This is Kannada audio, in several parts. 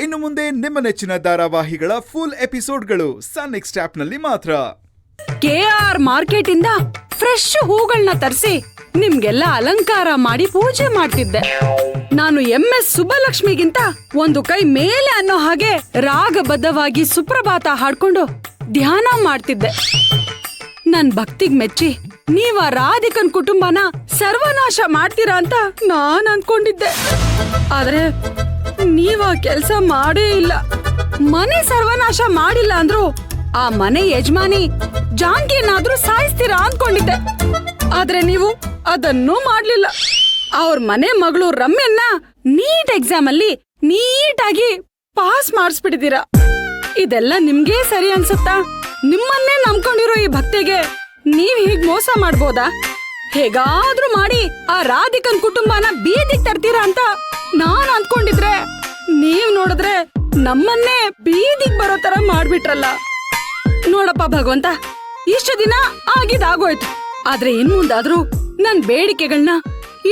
ಇನ್ನು ಮುಂದೆ ನಿಮ್ಮ ನೆಚ್ಚಿನ ಧಾರಾವಾಹಿಗಳ ಫುಲ್ ಎಪಿಸೋಡ್ಗಳು ಸನ್ ನೆಕ್ಸ್ಟ್ ಆಪ್ನಲ್ಲಿ ಮಾತ್ರ. KR ಮಾರ್ಕೆಟ್ ಇಂದ ಫ್ರೆಶ್ ಹೂಗಳನ್ನ ತರಿಸಿ ನಿಮ್ಗೆಲ್ಲ ಅಲಂಕಾರ ಮಾಡಿ ಪೂಜೆ ಮಾಡ್ತಿದ್ದೆ. ನಾನು MS ಸುಬ್ಬಲಕ್ಷ್ಮಿಗಿಂತ ಒಂದು ಕೈ ಮೇಲೆ ಅನ್ನೋ ಹಾಗೆ ರಾಗಬದ್ಧವಾಗಿ ಸುಪ್ರಭಾತ ಹಾಡ್ಕೊಂಡು ಧ್ಯಾನ ಮಾಡ್ತಿದ್ದೆ. ನನ್ ಭಕ್ತಿಗ್ ಮೆಚ್ಚಿ ನೀವ ರಾಧಿಕನ್ ಕುಟುಂಬನ ಸರ್ವನಾಶ ಮಾಡ್ತೀರಾ ಅಂತ ನಾನ್ ಅನ್ಕೊಂಡಿದ್ದೆ. ಆದ್ರೆ ನೀವ ಕೆಲ್ಸ ಮಾಡೇ ಇಲ್ಲ. ಮನೆ ಸರ್ವನಾಶ ಮಾಡಿಲ್ಲ ಅಂದ್ರು ಆ ಮನೆ ಯಜಮಾನಿ ಜಾನ್ಕಿನಾದ್ರೂ ಸಾಯಿಸ್ತೀರಾ ಅನ್ಕೊಂಡಿದ್ದೆ. ಆದ್ರೆ ನೀವು ಅದನ್ನೂ ಮಾಡ್ಲಿಲ್ಲ. ಅವ್ರ ಮನೆ ಮಗಳು ರಮ್ಯನ್ನ ನೀಟ್ ಎಕ್ಸಾಮ್ ಅಲ್ಲಿ ನೀಟಾಗಿ ಪಾಸ್ ಮಾಡಿಸ್ಬಿಟ್ಟಿದೀರಾ. ಇದೆಲ್ಲ ನಿಮ್ಗೆ ಸರಿ ಅನ್ಸುತ್ತಾ? ನಿಮ್ಮನ್ನೇ ನಂಬ್ಕೊಂಡಿರೋ ಈ ಭಕ್ತಿಗೆ ನೀವ್ ಹೀಗ್ ಮೋಸ ಮಾಡ್ಬೋದಾ? ಹೇಗಾದ್ರೂ ಮಾಡಿ ಆ ರಾಧಿಕನ್ ಕುಟುಂಬನ ಬೀದಿಗ್ ತರ್ತೀರಾ ಅಂತ ನಾನ್ ಅಂದ್ಕೊಂಡಿದ್ರೆ ನೀವ್ ನೋಡಿದ್ರೆ ನಮ್ಮನ್ನೇ ಬೀದಿಗ್ ಬರೋ ತರ ಮಾಡ್ಬಿಟ್ರಲ್ಲ. ನೋಡಪ್ಪ ಭಗವಂತ, ಇಷ್ಟು ದಿನ ಆಗಿದಾಗೋಯ್ತು. ಆದ್ರೆ ಇನ್ ಮುಂದಾದ್ರೂ ನನ್ ಬೇಡಿಕೆಗಳನ್ನ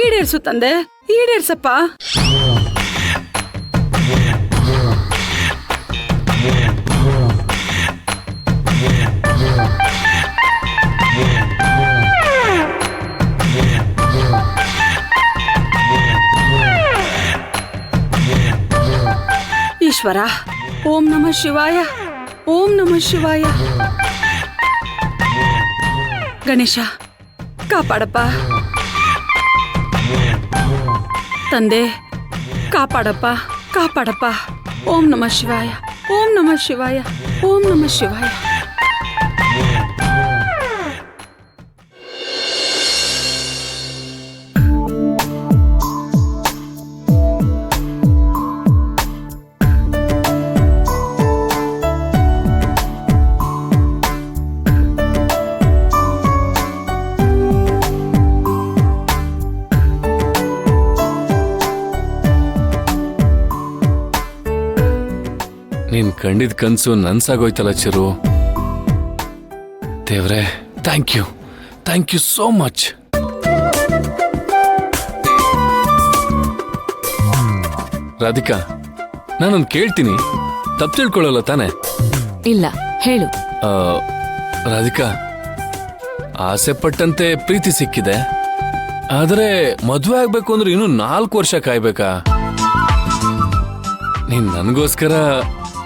ಈಡೇರ್ಸು ತಂದೆ, ಈಡೇರ್ಸಪ್ಪ. ಈಶ್ವರ, ಓಂ ನಮಃ ಶಿವಾಯ, ಓಂ ನಮಃ ಶಿವಾಯ. ಗಣೇಶ ಕಾಪಾಡಪ್ಪ. ತಂದೆ ಕಾಪಾಡಪ್ಪ, ಕಾಪಾಡಪ್ಪ. ಓಂ ನಮಃ ಶಿವಾಯ, ಓಂ ನಮಃ ಶಿವಾಯ, ಓಂ ನಮಃ ಶಿವಾಯ. ನೀನ್ ಕಂಡಿದ್ ಕನ್ಸು ನನ್ಸಾಗೋಯ್ತಲ್ಲ ಚಿರು. ದೇವ್ರೆ, thank you so much. Radhika, ನಾನೊಂದು ಕೇಳ್ತೀನಿ, ತಪ್ಪು ತಿಳ್ಕೊಳ್ಳಲ್ಲ ತಾನೆ? ಇಲ್ಲ, ಹೇಳು. ರಾಧಿಕಾ, ಆಸೆ ಪಟ್ಟಂತೆ ಪ್ರೀತಿ ಸಿಕ್ಕಿದೆ, ಆದ್ರೆ ಮದ್ವೆ ಆಗ್ಬೇಕು ಅಂದ್ರೆ ಇನ್ನೂ 4 ವರ್ಷ ಕಾಯ್ಬೇಕಾ? ನೀನ್ ನನ್ಗೋಸ್ಕರ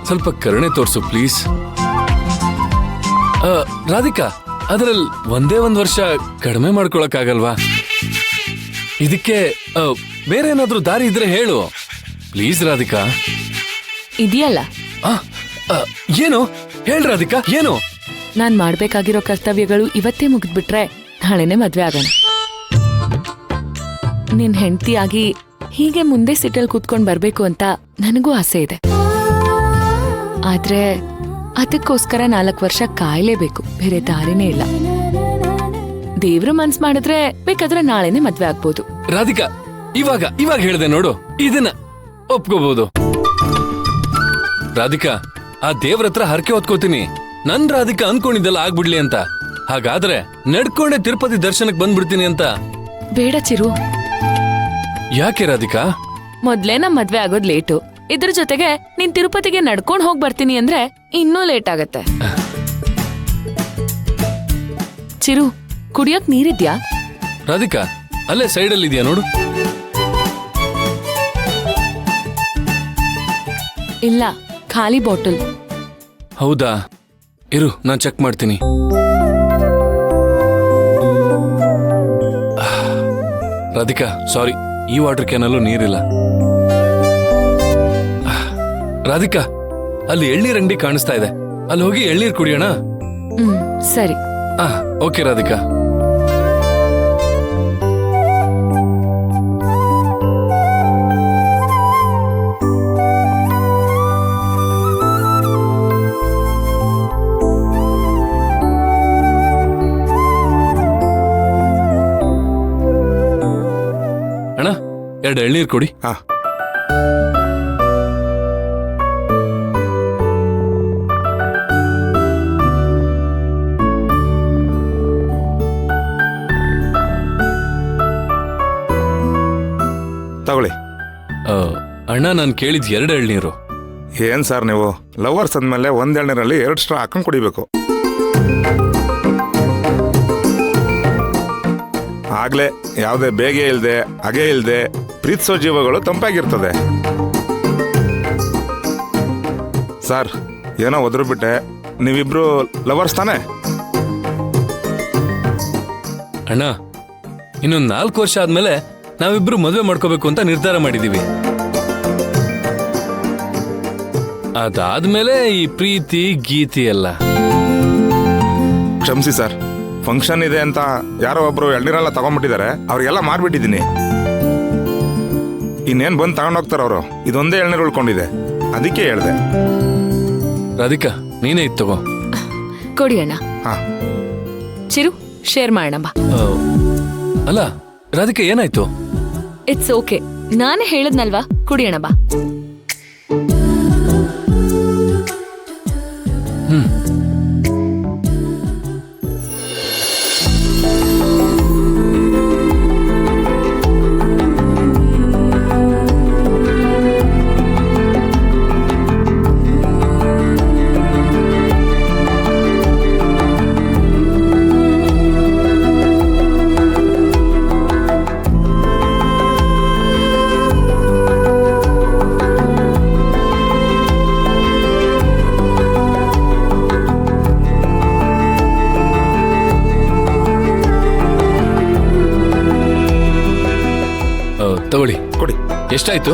ಸ್ವಲ್ಪ ಕರುಣೆ ತೋರ್ಸು ಪ್ಲೀಸ್. ರಾಧಿಕಾ, ಅದ್ರಲ್ಲಿ ಒಂದೇ 1 ವರ್ಷ ಕಡಿಮೆ ಮಾಡ್ಕೊಳಕ್ಕಾಗಲ್ವಾ? ಇದಕ್ಕೆ ಬೇರೆ ಏನಾದ್ರೂ ದಾರಿ ಇದ್ರೆ ಹೇಳು ಪ್ಲೀಸ್ ರಾಧಿಕಾ. ಇದೆಯಲ್ಲ. ಏನು ಹೇಳ್ ರಾಧಿಕಾ, ಏನು? ನಾನ್ ಮಾಡ್ಬೇಕಾಗಿರೋ ಕರ್ತವ್ಯಗಳು ಇವತ್ತೇ ಮುಗಿದ್ಬಿಟ್ರೆ ನಾಳೆನೆ ಮದ್ವೆ ಆಗೋಣ. ನಿನ್ ಹೆಂಡತಿಯಾಗಿ ಹೀಗೆ ಮುಂದೆ ಸಿಟಲ್ ಕೂತ್ಕೊಂಡ್ ಬರ್ಬೇಕು ಅಂತ ನನಗೂ ಆಸೆ ಇದೆ. ಆದ್ರೆ ಅದಕ್ಕೋಸ್ಕರ 4 ವರ್ಷ ಕಾಯ್ಲೇಬೇಕು, ಬೇರೆ ದಾರಿನೇ ಇಲ್ಲ. ದೇವ್ರು ಮನ್ಸ್ ಮಾಡಿದ್ರೆ ಬೇಕಾದ್ರೆ ನಾಳೆನೆ ಮದ್ವೆ ಆಗ್ಬೋದು. ರಾಧಿಕಾ, ಇವಾಗ ಹೇಳ್ದೆ ನೋಡು, ಇದನ್ನ ಒಪ್ಕೋಬಹುದು. ರಾಧಿಕಾ, ಆ ದೇವ್ರ ಹತ್ರ ಹರಕೆ ಹೊತ್ಕೋತೀನಿ, ನನ್ ರಾಧಿಕಾ ಅನ್ಕೊಂಡಿದ್ದೆಲ್ಲ ಆಗ್ಬಿಡ್ಲಿ ಅಂತ. ಹಾಗಾದ್ರೆ ನಡ್ಕೊಂಡೆ ತಿರುಪತಿ ದರ್ಶನಕ್ಕೆ ಬಂದ್ಬಿಡ್ತೀನಿ ಅಂತ. ಬೇಡ ಚಿರು. ಯಾಕೆ ರಾಧಿಕಾ? ಮೊದ್ಲೇ ನಮ್ ಮದ್ವೆ ಆಗೋದ್ ಲೇಟು, ಇದ್ರ ಜೊತೆಗೆ ನೀನ್ ತಿರುಪತಿಗೆ ನಡ್ಕೊಂಡ್ ಹೋಗ್ ಬರ್ತೀನಿ ಅಂದ್ರೆ ಇನ್ನೂ ಲೇಟ್ ಆಗತ್ತೆ. ಚಿರು, ಕುಡಿಯೋಕ್ ನೀರಿದ್ಯಾ? ರಾಧಿಕಾ, ಅಲ್ಲೇ ಸೈಡಲ್ಲಿ ಇದೆಯಾ ನೋಡು. ಇಲ್ಲ, ಖಾಲಿ ಬಾಟಲ್. ಹೌದಾ, ಇರು ನಾನ್ ಚೆಕ್ ಮಾಡ್ತೀನಿ. ರಾಧಿಕಾ, ಸಾರಿ, ಈ ವಾಟರ್ ಕ್ಯಾನಲ್ಲೂ ನೀರಿಲ್ಲ. ರಾಧಿಕಾ, ಅಲ್ಲಿ ಎಳ್ನೀರ್ ಅಂಗಡಿ ಕಾಣಿಸ್ತಾ ಇದೆ, ಅಲ್ಲಿ ಹೋಗಿ ಎಳ್ನೀರ್ ಕುಡಿಯೋಣ. ಸರಿ. ಓಕೆ ರಾಧಿಕಾ. ಅಣ್ಣ, 2 ಎಳ್ನೀರ್ ಕೊಡಿ. ತಗೊಳ್ಳಿ. ಅಣ್ಣ, ನಾನು ಕೇಳಿದ್ 2 ಎಳ್ನೀರು. ಏನ್ ಸರ್ ನೀವು ಲವರ್ಸ್ ಅಂದಮೇಲೆ ಒಂದ್ ಎಳ್ನೀರಲ್ಲಿ 2 ಸ್ಟ್ರಾ ಹಾಕೊಂಡು ಕುಡಿಬೇಕು. ಆಗ್ಲೇ ಯಾವುದೇ ಬೇಗೆ ಇಲ್ದೆ ಅಗೆ ಇಲ್ದೆ ಪ್ರೀತಿಸೋ ಜೀವಗಳು ತಂಪಾಗಿರ್ತದೆ. ಸರ್ ಏನೋ ಒದ್ರು ಬಿಟ್ಟೆ, ನೀವಿಬ್ರು ಲವರ್ಸ್ ತಾನೆ? ಅಣ್ಣ, ಇನ್ನೊಂದು 4 ವರ್ಷ ಆದ್ಮೇಲೆ ನಾವಿಬ್ರು ಮದುವೆ ಮಾಡ್ಕೋಬೇಕು ಅಂತ ನಿರ್ಧಾರ ಮಾಡಿದೀವಿ. ಅದಾದ್ಮೇಲೆ ಈ ಪ್ರೀತಿ ಗೀತಿ ಎಲ್ಲ. ಕ್ಷಮಿಸಿ ಸರ್, ಫಂಕ್ಷನ್ ಇದೆ ಅಂತ ಯಾರೋ ಒಬ್ರು ಎಳ್ನೀರೆಲ್ಲ ತಗೊಂಡ್ಬಿಟ್ಟಿದ್ದಾರೆ, ಅವ್ರಿಗೆಲ್ಲ ಮಾರ್ಬಿಟ್ಟಿದ್ದೀನಿ. ಇನ್ನೇನ್ ಬಂದು ತಗೊಂಡೋಗ್ತಾರ ಅವರು, ಇದೊಂದೇ ಎಳ್ನೀರು ಉಳ್ಕೊಂಡಿದೆ, ಅದಕ್ಕೆ ಹೇಳ್ದೆ. ರಾಧಿಕಾ, ನೀನೇ ಇತ್ತು ತಗೋ. ಕೊಡಿ ಅಣ್ಣ. ಹಾ ಚಿರು, ಶೇರ್ ಮಾಡೋಣ ಬಾ. ಅಲ್ಲ ರಾಧಿಕಾ, ಏನಾಯ್ತು? ಇಟ್ಸ್ ಓಕೆ, ನಾನೇ ಹೇಳದ್ನಲ್ವಾ, ಕುಡಿಯೋಣ ಬಾ. ತಗೊಳ್ಳಿ. ಕೊಡಿ. ಎಷ್ಟಾಯ್ತು?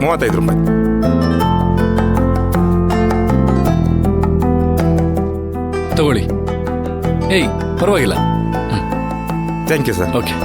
35 ರೂಪಾಯಿ. ತಗೊಳ್ಳಿ. ಏಯ್, ಪರವಾಗಿಲ್ಲ. Thank you sir. ಓಕೆ.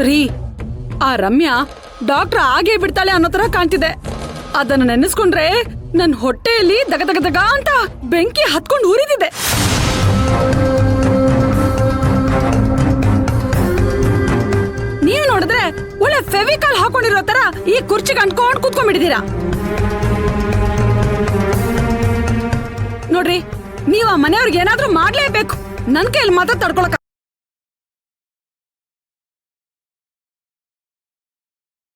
ರೀ, ಆ ರಮ್ಯಾ ಡಾಕ್ಟರ್ ಆಗೇ ಬಿಡ್ತಾಳೆ ಅನ್ನೋ ತರ ಕಾಣ್ತಿದೆ. ಅದನ್ನ ನೆನೆಸ್ಕೊಂಡ್ರೆ ನನ್ ಹೊಟ್ಟೆಯಲ್ಲಿ ದಗ ದಗ ದಗ ಅಂತ ಬೆಂಕಿ ಹತ್ಕೊಂಡು ಉರಿದಿದೆ. ನೀವು ನೋಡಿದ್ರೆ ಒಳ್ಳೆ ಫೆವಿಕಾಲ್ ಹಾಕೊಂಡಿರೋ ತರ ಈ ಕುರ್ಚಿಗೆ ಅಂಟ್ಕೊಂಡು ಕೂತ್ಕೊಂಡ್ಬಿಟ್ಟಿದೀರಾ. ನೋಡ್ರಿ, ನೀವು ಆ ಮನೆಯವ್ರಿಗೆ ಏನಾದ್ರೂ ಮಾಡ್ಲೇಬೇಕು. ನನ್ ಕೈಯಲ್ಲಿ ಮಾತ್ರ ತಡ್ಕೊಳಕ